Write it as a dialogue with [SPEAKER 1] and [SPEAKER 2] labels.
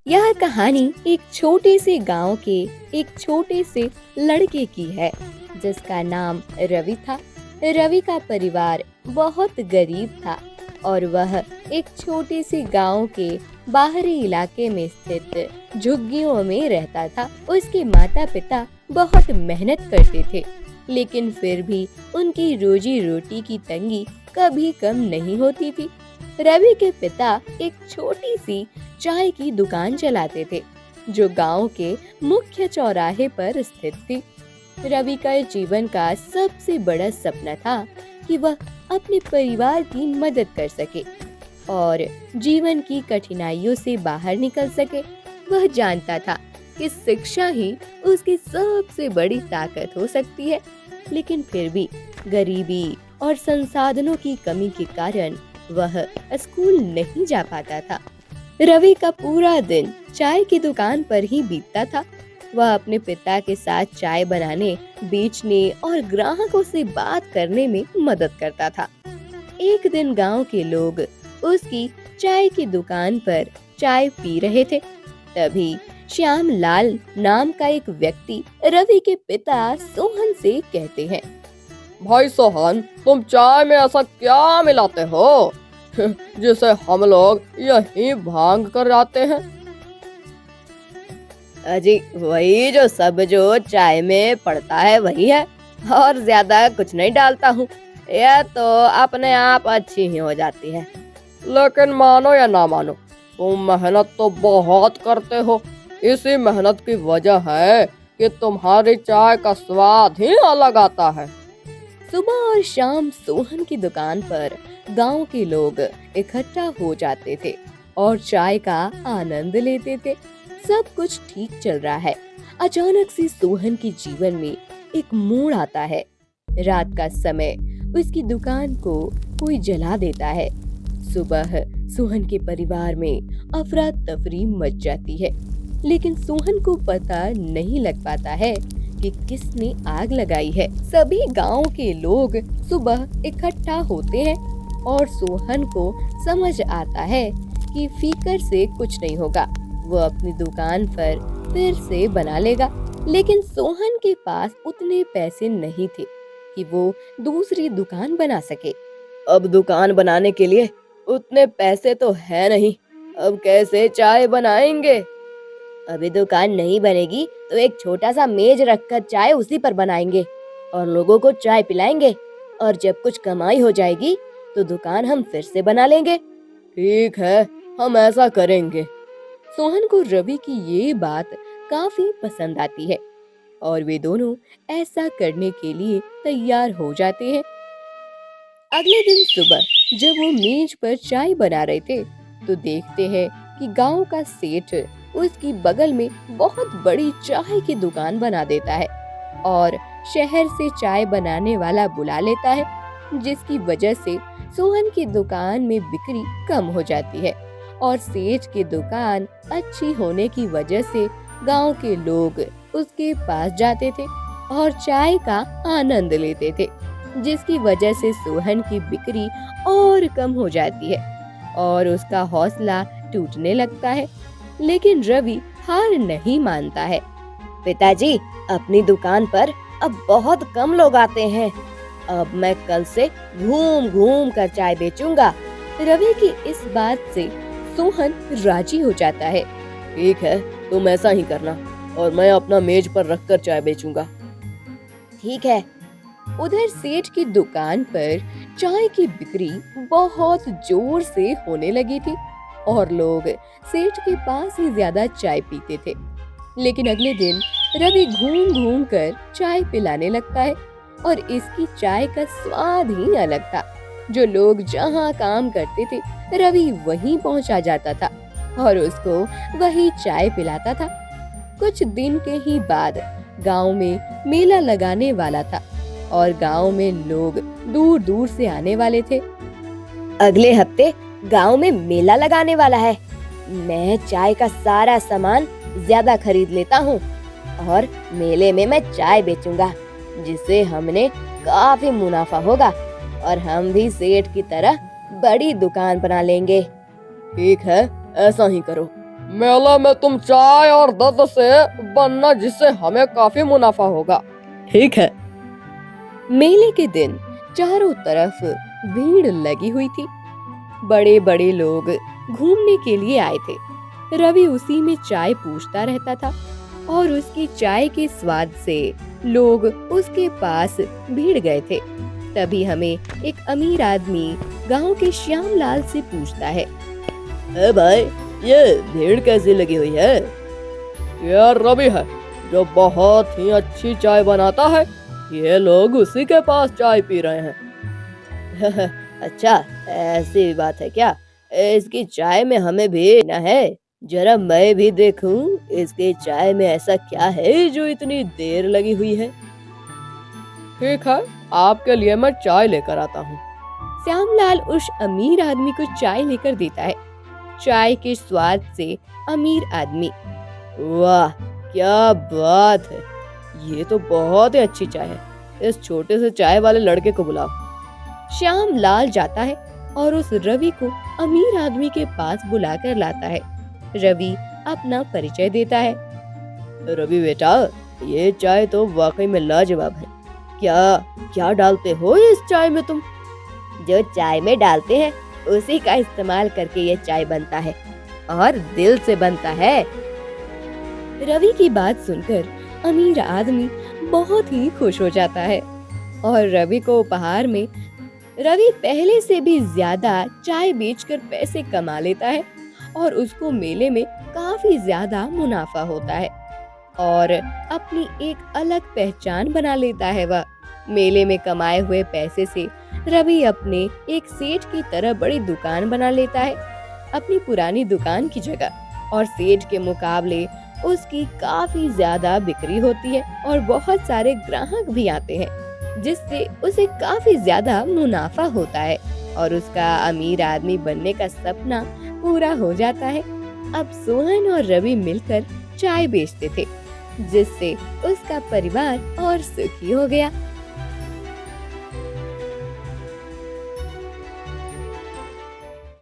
[SPEAKER 1] यह कहानी एक छोटे से गांव के एक छोटे से लड़के की है जिसका नाम रवि था। रवि का परिवार बहुत गरीब था और वह एक छोटे से गांव के बाहरी इलाके में स्थित झुग्गियों में रहता था। उसके माता पिता बहुत मेहनत करते थे, लेकिन फिर भी उनकी रोजी रोटी की तंगी कभी कम नहीं होती थी। रवि के पिता एक छोटी सी चाय की दुकान चलाते थे जो गांव के मुख्य चौराहे पर स्थित थी। रवि का जीवन का सबसे बड़ा सपना था कि वह अपने परिवार की मदद कर सके और जीवन की कठिनाइयों से बाहर निकल सके। वह जानता था कि शिक्षा ही उसकी सबसे बड़ी ताकत हो सकती है, लेकिन फिर भी गरीबी और संसाधनों की कमी के कारण वह स्कूल नहीं जा पाता था। रवि का पूरा दिन चाय की दुकान पर ही बीतता था। वह अपने पिता के साथ चाय बनाने, बेचने और ग्राहकों से बात करने में मदद करता था। एक दिन गांव के लोग उसकी चाय की दुकान पर चाय पी रहे थे। तभी श्याम लाल नाम का एक व्यक्ति रवि के पिता सोहन से कहते हैं,
[SPEAKER 2] भाई सोहन, तुम चाय में ऐसा क्या मिलाते हो जिसे हम लोग यहीं भांग कर जाते हैं?
[SPEAKER 1] अजी वही जो चाय में पड़ता है वही है, और ज्यादा कुछ नहीं डालता हूँ। यह तो अपने आप अच्छी ही हो जाती है।
[SPEAKER 2] लेकिन मानो या ना मानो, तुम मेहनत तो बहुत करते हो। इसी मेहनत की वजह है कि तुम्हारी चाय का स्वाद ही अलग आता है।
[SPEAKER 1] सुबह और शाम सोहन की दुकान पर गांव के लोग इकट्ठा हो जाते थे और चाय का आनंद लेते थे। सब कुछ ठीक चल रहा है। अचानक से सोहन के जीवन में एक मोड़ आता है। रात का समय उसकी दुकान को कोई जला देता है। सुबह सोहन के परिवार में अफरा तफरी मच जाती है, लेकिन सोहन को पता नहीं लग पाता है कि किसने आग लगाई है। सभी गांव के लोग सुबह इकट्ठा होते हैं और सोहन को समझ आता है कि फिकर से कुछ नहीं होगा। वो अपनी दुकान पर फिर से बना लेगा, लेकिन सोहन के पास उतने पैसे नहीं थे कि वो दूसरी दुकान बना सके।
[SPEAKER 2] अब दुकान बनाने के लिए उतने पैसे तो है नहीं। अब कैसे चाय बनाएंगे?
[SPEAKER 1] अभी दुकान नहीं बनेगी तो एक छोटा सा मेज रखकर चाय उसी पर बनाएंगे और लोगों को चाय पिलाएंगे, और जब कुछ कमाई हो जाएगी तो दुकान हम फिर से बना लेंगे।
[SPEAKER 2] ठीक है, हम ऐसा करेंगे।
[SPEAKER 1] सोहन को रवि की ये बात काफी पसंद आती है और वे दोनों ऐसा करने के लिए तैयार हो जाते हैं। अगले दिन सुबह जब वो मेज पर चाय बना रहे थे तो देखते हैं कि गांव का सेठ उसकी बगल में बहुत बड़ी चाय की दुकान बना देता है और शहर से चाय बनाने वाला बुला लेता है, जिसकी वजह से सोहन की दुकान में बिक्री कम हो जाती है और सेठ की दुकान अच्छी होने की वजह से गांव के लोग उसके पास जाते थे और चाय का आनंद लेते थे, जिसकी वजह से सोहन की बिक्री और कम हो जाती है और उसका हौसला टूटने लगता है। लेकिन रवि हार नहीं मानता है। पिताजी, अपनी दुकान पर अब बहुत कम लोग आते हैं। अब मैं कल से घूम घूम कर चाय बेचूंगा। रवि की इस बात से सोहन राजी हो जाता है।
[SPEAKER 2] ठीक है, तुम ऐसा ही करना और मैं अपना मेज पर रखकर चाय बेचूंगा।
[SPEAKER 1] ठीक है। उधर सेठ की दुकान पर चाय की बिक्री बहुत जोर से होने लगी थी और लोग सेठ के पास ही ज्यादा चाय पीते थे। लेकिन अगले दिन रवि घूम घूम कर चाय पिलाने लगता है और इसकी चाय का स्वाद ही अलग था। जो लोग जहाँ काम करते थे रवि वहीं पहुँचा जाता था और उसको वही चाय पिलाता था। कुछ दिन के ही बाद गांव में मेला लगाने वाला था और गांव में लोग दूर दूर से आने वाले थे। अगले हफ्ते गांव में मेला लगाने वाला है। मैं चाय का सारा सामान ज्यादा खरीद लेता हूँ और मेले में मैं चाय बेचूंगा, जिससे हमने काफी मुनाफा होगा और हम भी सेठ की तरह बड़ी दुकान बना लेंगे।
[SPEAKER 2] ठीक है, ऐसा ही करो। मेले में तुम चाय और दूध से बनना, जिससे हमें काफी मुनाफा होगा। ठीक है।
[SPEAKER 1] मेले के दिन चारों तरफ भीड़ लगी हुई थी। बड़े बड़े लोग घूमने के लिए आए थे। रवि उसी में चाय पूछता रहता था और उसकी चाय के स्वाद से लोग उसके पास भीड़ गए थे। तभी हमें एक अमीर आदमी गांव के श्यामलाल से पूछता है,
[SPEAKER 2] भाई, ये भीड़ कैसी लगी हुई है? ये रवि है, जो बहुत ही अच्छी चाय बनाता है। ये लोग उसी के पास चाय पी रहे हैं। अच्छा, ऐसी बात है क्या? इसकी चाय में हमें भी ना है। जरा मैं भी देखूं, इसकी चाय में ऐसा क्या है जो इतनी देर लगी हुई है। ठीक है, आपके लिए मैं चाय लेकर आता हूँ।
[SPEAKER 1] श्यामलाल उस अमीर आदमी को चाय लेकर देता है। चाय के स्वाद से अमीर आदमी,
[SPEAKER 2] वाह, क्या बात है! ये तो बहुत ही अच्छी चाय है। इस छोटे से चाय वाले लड़के को बुलाओ।
[SPEAKER 1] श्यामलाल जाता है और उस रवि को अमीर आदमी के पास बुलाकर लाता है। रवि अपना परिचय देता है।
[SPEAKER 2] रवि बेटा, ये चाय तो वाकई में लाजवाब है। क्या क्या डालते हो इस चाय में तुम?
[SPEAKER 1] जो चाय में डालते हैं उसी का इस्तेमाल करके ये चाय बनता है और दिल से बनता है। रवि की बात सुनकर अमीर आदमी बहुत ही खुश हो जाता है और रवि को उपहार में रवि पहले से भी ज्यादा चाय बेचकर पैसे कमा लेता है और उसको मेले में काफी ज्यादा मुनाफा होता है और अपनी एक अलग पहचान बना लेता है। वह मेले में कमाए हुए पैसे से रवि अपने एक सेठ की तरह बड़ी दुकान बना लेता है अपनी पुरानी दुकान की जगह, और सेठ के मुकाबले उसकी काफी ज्यादा बिक्री होती है और बहुत सारे ग्राहक भी आते हैं, जिससे उसे काफी ज्यादा मुनाफा होता है और उसका अमीर आदमी बनने का सपना पूरा हो जाता है। अब सोहन और रवि मिलकर चाय बेचते थे, जिससे उसका परिवार और सुखी हो गया।